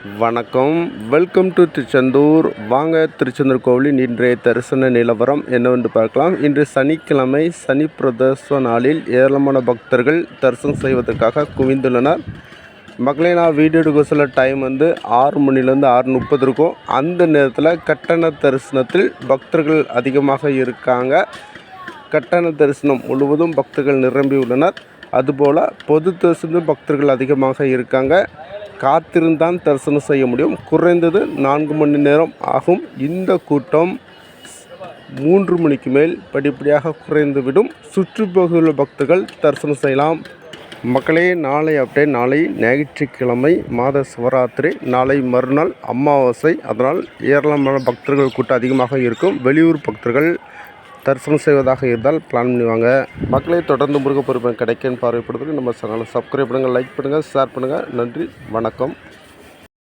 வணக்கம். Welcome to Tiruchendur. வாங்க திருச்செந்தூர் கோவிலின் இன்றைய தரிசன நிலவரம் என்னவென்று பார்க்கலாம். இன்று சனிக்கிழமை, சனி பிரதோஷ நாளில் ஏராளமான பக்தர்கள் தரிசனம் செய்வதற்காக குவிந்துள்ளனர். மக்களே, நான் வீடியோ எடுக்க சொல்ல டைம் 6 மணிலேருந்து 6:30 இருக்கும். அந்த நேரத்தில் கட்டண தரிசனத்தில் பக்தர்கள் அதிகமாக இருக்காங்க. கட்டண தரிசனம் முழுவதும் பக்தர்கள் நிரம்பி உள்ளனர். அதுபோல் பொது தரிசனம் பக்தர்கள் அதிகமாக இருக்காங்க. காத்திருந்தான் தரிசனம் செய்ய முடியும். குறைந்தது 4 மணி நேரம் ஆகும். இந்த கூட்டம் 3 மணிக்கு மேல் படிப்படியாக குறைந்துவிடும். சுற்றுப்பகுதியுள்ள பக்தர்கள் தரிசனம் செய்யலாம். மக்களே, நாளை அப்டேட். நாளை ஞாயிற்றுக்கிழமை, மாத சிவராத்திரி. நாளை மறுநாள் அமாவாசை. அதனால் ஏராளமான பக்தர்கள் கூட்டம் அதிகமாக இருக்கும். வெளியூர் பக்தர்கள் தரிசனம் செய்வதாக இருந்தால் பிளான் பண்ணுவாங்க. மக்களை தொடர்ந்து முருகப்பெருமான் கிடைக்கும் பார்வைப்படுறதுக்கு நம்ம சேனலை சப்ஸ்கிரைப் பண்ணுங்கள், லைக் பண்ணுங்கள், ஷேர் பண்ணுங்கள். நன்றி, வணக்கம்.